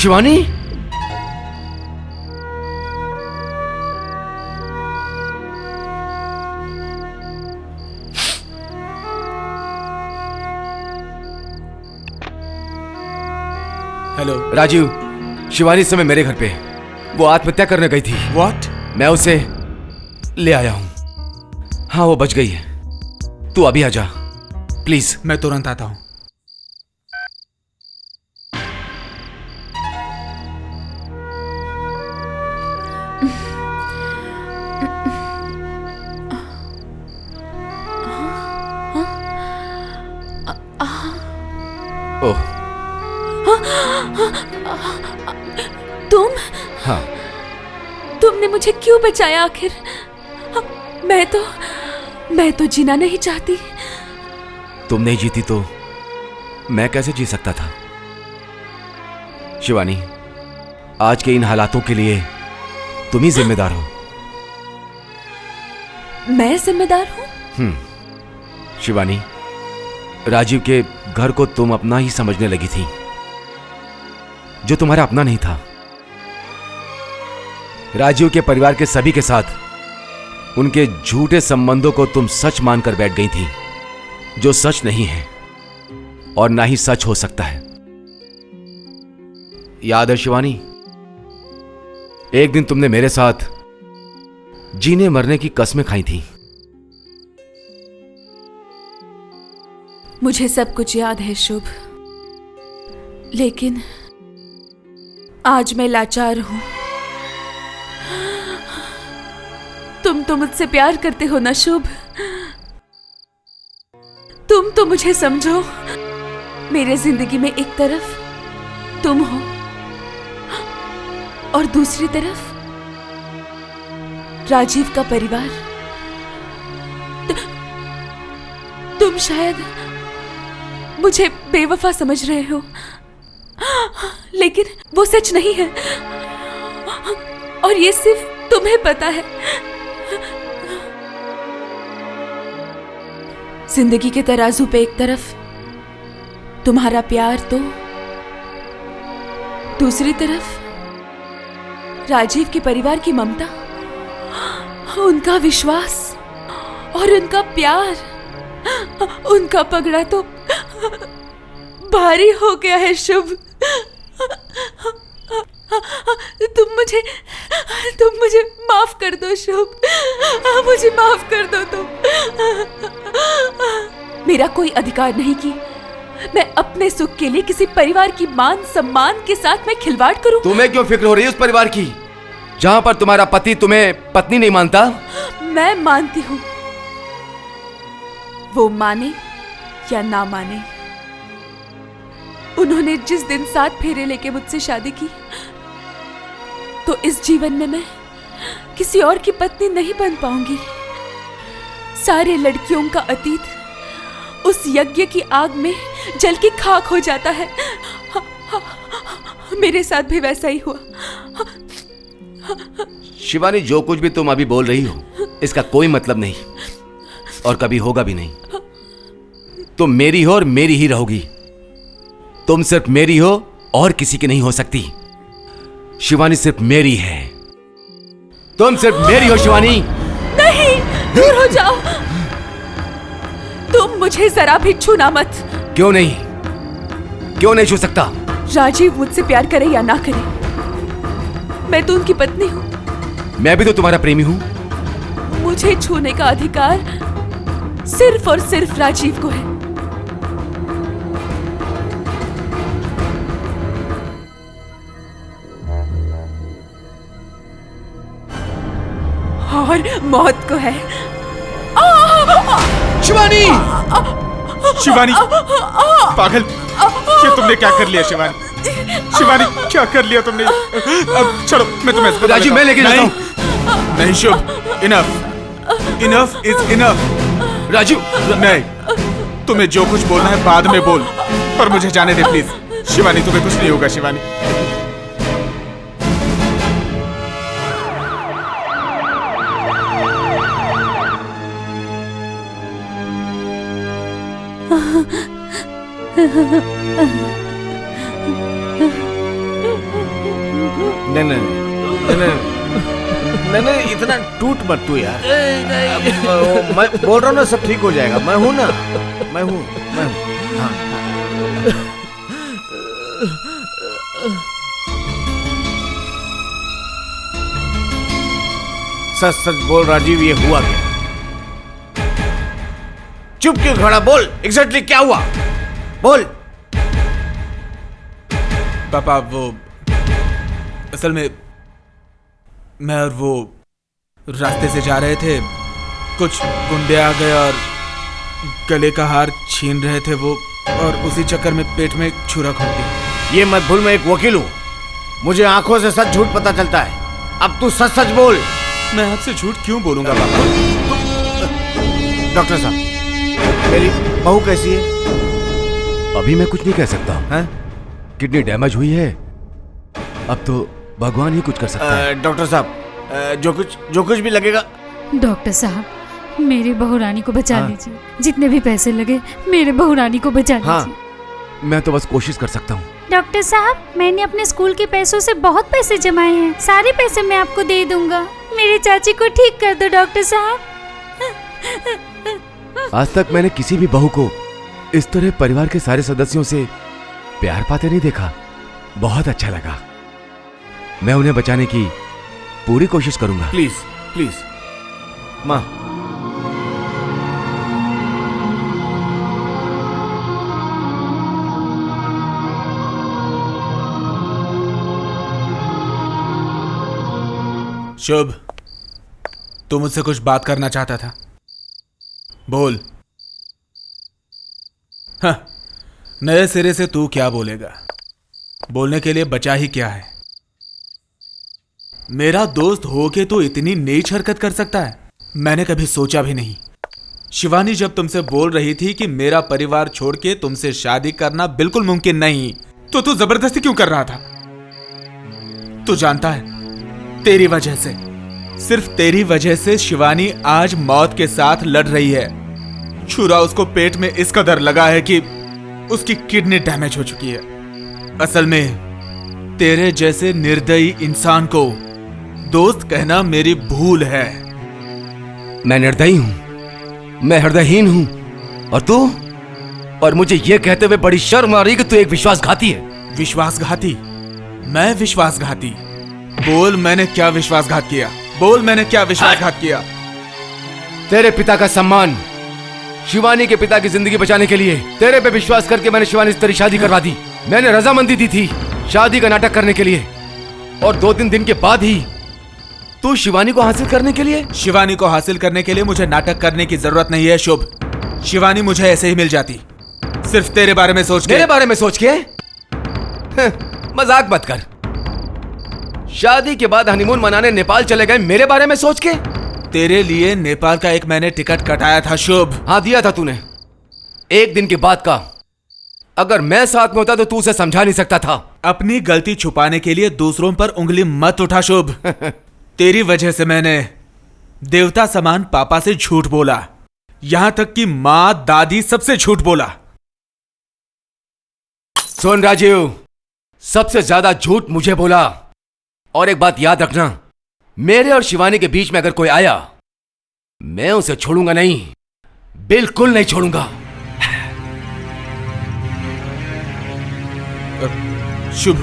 Shivani, hello Rajiv, Shivani इस समय मेरे घर पे, वो आत्महत्या करने गई थी। व्हाट? मैं उसे ले आया हूं। हाँ, वो बच गई है। तू अभी आ जा प्लीज। मैं तुरंत आता हूं। ओह, तुम? हाँ। तुमने मुझे क्यों बचाया आखिर? मैं तो जीना नहीं चाहती। तुम नहीं जीती तो मैं कैसे जी सकता था? शिवानी, आज के इन हालातों के लिए तुम ही जिम्मेदार हो। मैं जिम्मेदार हूं? शिवानी, राजीव के घर को तुम अपना ही समझने लगी थी, जो तुम्हारा अपना नहीं था। राजीव के परिवार के सभी के साथ उनके झूठे संबंधों को तुम सच मानकर बैठ गई थी, जो सच नहीं है और ना ही सच हो सकता है। याद है शिवानी, एक दिन तुमने मेरे साथ जीने मरने की कस्में खाई थी। मुझे सब कुछ याद है शुभ, लेकिन आज मैं लाचार हूं। तुम तो मुझसे प्यार करते हो ना शुभ? तुम तो मुझे समझो। मेरे जिंदगी में एक तरफ तुम हो और दूसरी तरफ राजीव का परिवार। तुम शायद मुझे बेवफा समझ रहे हो, लेकिन वो सच नहीं है और ये सिर्फ तुम्हें पता है। जिंदगी के तराजू पे एक तरफ तुम्हारा प्यार, तो दूसरी तरफ राजीव के परिवार की ममता, उनका विश्वास और उनका प्यार। उनका पगड़ा तो भारी हो गया है शुभ। तुम मुझे माफ कर दो शुभ। मुझे माफ कर दो तुम। मेरा कोई अधिकार नहीं कि मैं अपने सुख के लिए किसी परिवार की मान सम्मान के साथ मैं खिलवाड़ करूं। तुम्हें क्यों फिक्र हो रही है उस परिवार की, जहां पर तुम्हारा पति तुम्हें पत्नी नहीं मानता? मैं मानती हूं, वो माने या ना माने। उन्होंने जिस दिन 7 फेरे लेके मुझसे शादी की, तो इस जीवन में मैं किसी और की पत्नी नहीं बन पाऊंगी। सारे लड़कियों का अतीत उस यज्ञ की आग में जल के खाक हो जाता है। मेरे साथ भी वैसा ही हुआ। शिवानी, जो कुछ भी तुम अभी बोल रही हो, इसका कोई मतलब नहीं और कभी होगा भी नहीं। तुम मेरी हो और मेरी ही रहोगी। तुम सिर्फ मेरी हो और किसी की नहीं हो सकती। शिवानी सिर्फ मेरी है। तुम सिर्फ मेरी हो शिवानी। नहीं, दूर हो जाओ। तुम मुझे जरा भी छूना मत। क्यों नहीं? क्यों नहीं छू सकता? राजीव मुझसे प्यार करे या ना करे, मैं तो उनकी पत्नी हूं। मैं भी तो तुम्हारा प्रेमी हूं। मुझे छूने का अधिकार सिर्फ और सिर्फ राजीव को है। और मौत को है। शिवानी! शिवानी! पागल! ये तुमने क्या कर लिया शिवानी? शिवानी, क्या कर लिया तुमने? अब छोड़ो, मैं तुम्हें अस्पताल राजीव, मैं लेके जाता हूं। नहीं Shubh, enough. Enough is enough. Rajiv, नहीं, तुम्हें जो कुछ बोलना है बाद में बोल, पर मुझे जाने दे प्लीज। शिवानी, तुम्हें कुछ नहीं होगा शिवानी। नहीं नहीं नहीं नहीं नहीं, इतना टूट मत तू यार। मैं बोल रहा हूँ ना, सब ठीक हो जाएगा। मैं हूँ ना, मैं हूँ। हाँ। सच सच बोल राजीव, ये हुआ क्या? चुप क्यों खड़ा? बोल एग्जैक्टली क्या हुआ, बोल। पापा वो असल में मैं और वो रास्ते से जा रहे थे, कुछ गुंडे आ गए और गले का हार छीन रहे थे वो, और उसी चक्कर में पेट में एक छुरा घुस गया। ये मत भूल, मैं एक वकील हूँ, मुझे आंखों से सच झूठ पता चलता है। अब तू सच सच बोल। मैं आपसे झूठ क्यों बोलूंगा पापा? डॉक्टर साहब, मेरी बहू कैसी है? अभी मैं कुछ नहीं कह सकता। हैं? किडनी डैमेज हुई है, अब तो भगवान ही कुछ कर सकता है। डॉक्टर साहब, जो कुछ भी लगेगा। डॉक्टर साहब, मेरी बहू रानी को बचा हाँ। लीजिए, जितने भी पैसे लगे मेरे बहू रानी को बचा हाँ, लीजिए। मैं तो बस कोशिश कर सकता हूँ। डॉक्टर साहब, मैंने अपने स्कूल के पैसों से बहुत पैसे जमाए हैं, सारे पैसे मैं आपको दे दूंगा। मेरी चाची को ठीक कर दो डॉक्टर साहब। आज तक मैंने किसी भी बहू को इस तरह परिवार के सारे सदस्यों से प्यार पाते नहीं देखा। बहुत अच्छा लगा। मैं उन्हें बचाने की पूरी कोशिश करूंगा। प्लीज प्लीज माँ। शुभ, तू मुझसे कुछ बात करना चाहता था, बोल। हाँ, नए सिरे से तू क्या बोलेगा? बोलने के लिए बचा ही क्या है? मेरा दोस्त हो के तो इतनी नीच हरकत कर सकता है, मैंने कभी सोचा भी नहीं। शिवानी जब तुमसे बोल रही थी कि मेरा परिवार छोड़ के तुमसे शादी करना बिल्कुल मुमकिन नहीं, तो तू जबरदस्ती क्यों कर रहा था? तू जानता है, तेरी वजह से, सिर्फ तेरी वजह से शिवानी आज मौत के साथ लड़ रही है। छुरा उसको पेट में इस कदर लगा है कि उसकी किडनी डैमेज हो चुकी है। असल में तेरे जैसे निर्दयी इंसान को दोस्त कहना मेरी भूल है। मैं निर्दयी हूं, मैं हृदयहीन हूं, और तू? और मुझे यह कहते हुए बड़ी शर्म आ रही कि तू एक विश्वासघाती है। विश्वासघाती? मैं विश्वासघाती? बोल, मैंने क्या विश्वासघात किया? बोल, मैंने क्या विश्वासघात किया? तेरे पिता का सम्मान, शिवानी के पिता की जिंदगी बचाने के लिए तेरे पे विश्वास करके मैंने शिवानी से तेरी शादी करवा दी। मैंने रजामंदी दी थी शादी का नाटक करने के लिए, और 2-3 दिन के बाद ही तू शिवानी को हासिल करने के लिए? शिवानी को हासिल करने के लिए मुझे नाटक करने की जरूरत नहीं है शुभ। शिवानी मुझे ऐसे ही मिल जाती, सिर्फ तेरे बारे में सोच के। मेरे बारे में सोच के? मजाक मत कर। शादी के बाद हनीमून मनाने नेपाल चले गए मेरे बारे में सोच के? तेरे लिए नेपाल का एक मैंने टिकट कटाया था शुभ। हाँ, दिया था तूने, 1 दिन के बाद का। अगर मैं साथ में होता तो तू उसे समझा नहीं सकता था। अपनी गलती छुपाने के लिए दूसरों पर उंगली मत उठा शुभ। तेरी वजह से मैंने देवता समान पापा से झूठ बोला, यहां तक कि मां दादी सबसे झूठ बोला। सुन राजीव, सबसे ज्यादा झूठ मुझे बोला। और एक बात याद रखना, मेरे और शिवानी के बीच में अगर कोई आया, मैं उसे छोड़ूंगा नहीं, बिल्कुल नहीं छोड़ूंगा। शुभ,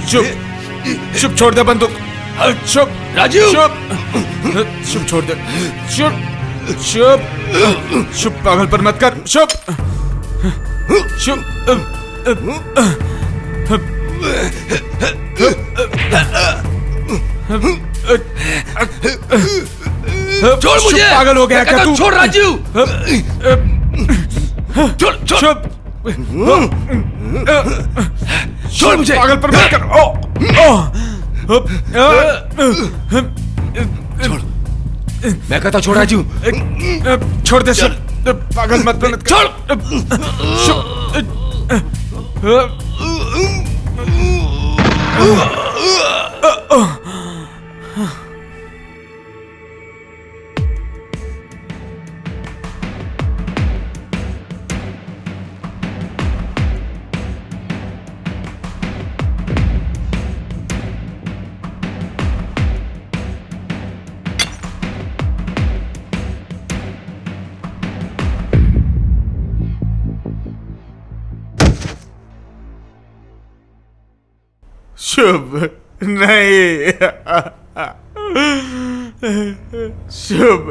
शुभ, शुभ छोड़ दे बंदूक। शुभ, राजीव! शुभ, शुभ छोड़ दे। शुभ, शुभ, शुभ पागल पर मत कर। शुभ, शुभ, छोड़ मुझे! पागल हो गया क्या तू? छोड़ राजीव! छोड़, छोड़! शुभ, छोड़ मुझे! पागल पर मत कर। छोड़, मैं कहता छोड़ राजीव। छोड़ दे शुभ, पागल मत कर। छोड़! शुभ नहीं, शुभ।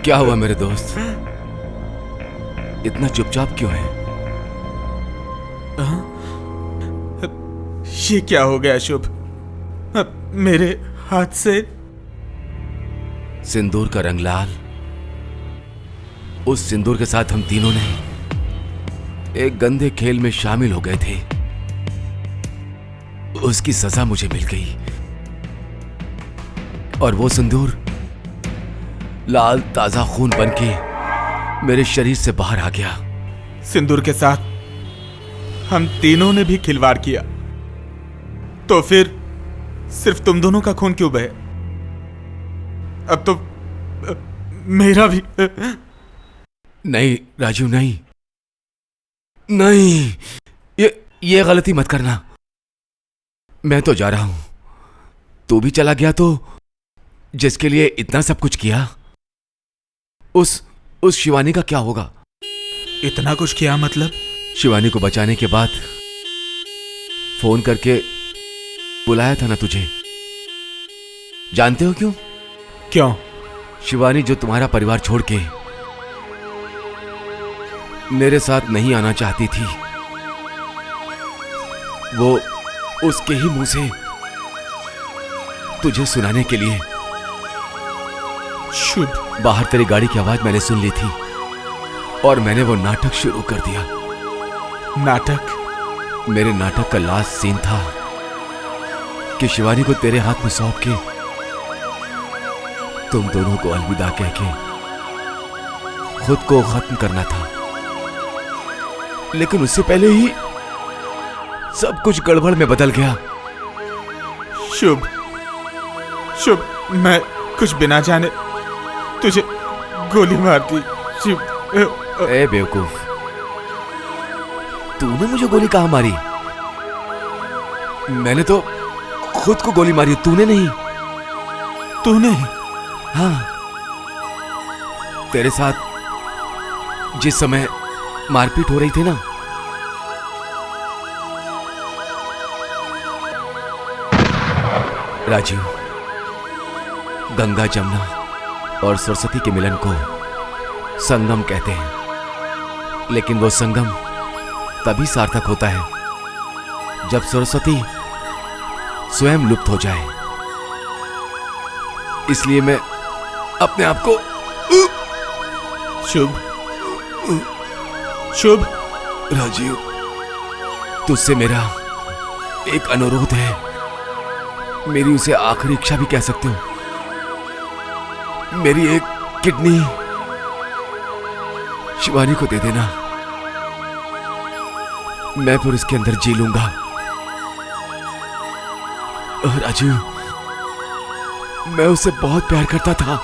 क्या हुआ मेरे दोस्त, इतना चुपचाप क्यों है? ये क्या हो गया शुभ? मेरे हाथ से सिंदूर का रंग लाल। उस सिंदूर के साथ हम तीनों ने एक गंदे खेल में शामिल हो गए थे। उसकी सजा मुझे मिल गई और वो सिंदूर लाल ताजा खून बनके मेरे शरीर से बाहर आ गया। सिंदूर के साथ हम तीनों ने भी खिलवाड़ किया, तो फिर सिर्फ तुम दोनों का खून क्यों बहे? अब तो मेरा भी। नहीं राजू, नहीं नहीं, ये गलती मत करना। मैं तो जा रहा हूं, तू भी चला गया तो जिसके लिए इतना सब कुछ किया उस शिवानी का क्या होगा? इतना कुछ किया मतलब? शिवानी को बचाने के बाद फोन करके बुलाया था ना तुझे। जानते हो क्यों? क्यों? शिवानी जो तुम्हारा परिवार छोड़ के मेरे साथ नहीं आना चाहती थी, वो उसके ही मुंह से तुझे सुनाने के लिए। शुभ, बाहर तेरी गाड़ी की आवाज मैंने सुन ली थी और मैंने वो नाटक शुरू कर दिया। नाटक? मेरे नाटक का लास्ट सीन था कि शिवानी को तेरे हाथ में सौंप के तुम दोनों को अलविदा कह के खुद को खत्म करना था। लेकिन उससे पहले ही सब कुछ गड़बड़ में बदल गया। शुभ, शुभ, मैं कुछ बिना जाने तुझे गोली मार दी। शुभ। ए बेवकूफ, तूने मुझे गोली कहां मारी? मैंने तो खुद को गोली मारी, तूने नहीं। तूने? हाँ, तेरे साथ जिस समय मारपीट हो रही थी ना, राजीव, गंगा जमुना और सरस्वती के मिलन को संगम कहते हैं। लेकिन वो संगम तभी सार्थक होता है जब सरस्वती स्वयं लुप्त हो जाए। इसलिए मैं अपने आप को शुभ, शुभ। राजीव, तुझसे मेरा एक अनुरोध है, मेरी उसे आखिरी इच्छा भी कह सकते हो। मेरी एक किडनी शिवानी को दे देना, मैं फिर इसके अंदर जी लूंगा। राजीव, मैं उससे बहुत प्यार करता था।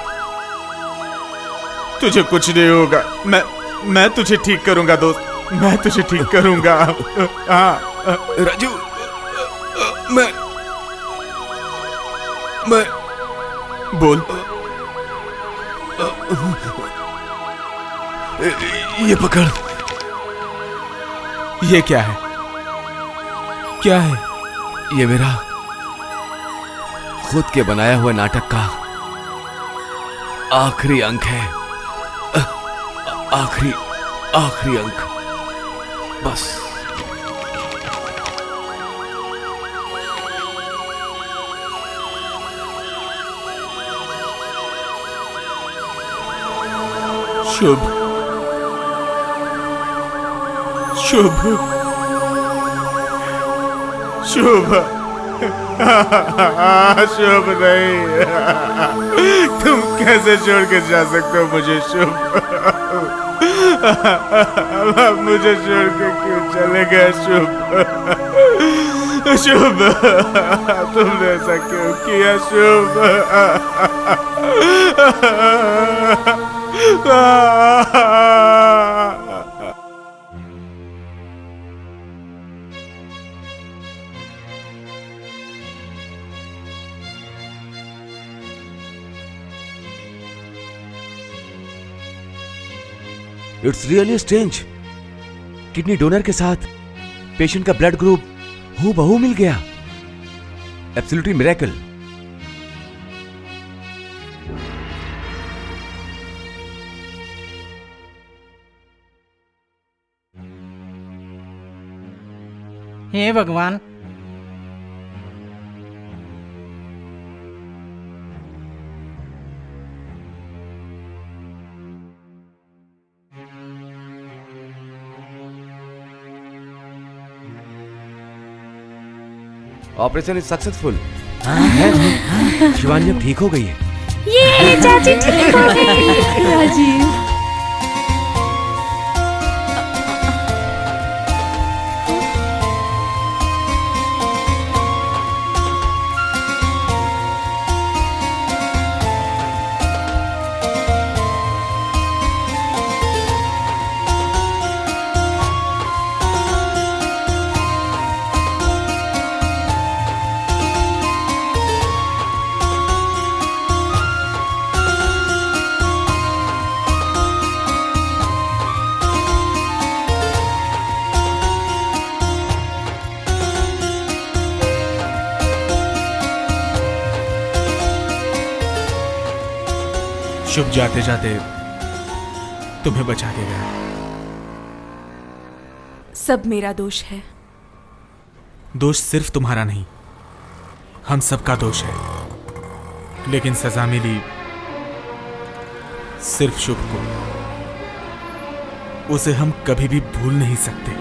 तुझे कुछ नहीं होगा, मैं तुझे ठीक करूंगा दोस्त, मैं तुझे ठीक करूंगा। हाँ राजू, मैं बोल। ये पकड़। ये क्या है? क्या है? ये मेरा खुद के बनाया हुआ नाटक का आखिरी अंक है। आखिरी अंक, बस। शुभ, शुभ, शुभ। शुभ नहीं, तुम कैसे छोड़ के जा सकते हो मुझे? शुभ, मुझे छोड़ के क्यों चले गए? शुभ, शुभ, तुमने ऐसा क्यों किया? Shubh, it's really strange. Kidney donor के साथ पेशेंट का ब्लड ग्रुप हूबहू मिल गया। Absolutely miracle. हे भगवान, ऑपरेशन इज सक्सेसफुल। शिवानी अब ठीक हो गई है। ये चाची ठीक हो गई। राजीव, शुभ जाते जाते तुम्हें बचा के गया। सब मेरा दोष है। दोष सिर्फ तुम्हारा नहीं, हम सबका दोष है। लेकिन सजा मिली सिर्फ शुभ को। उसे हम कभी भी भूल नहीं सकते।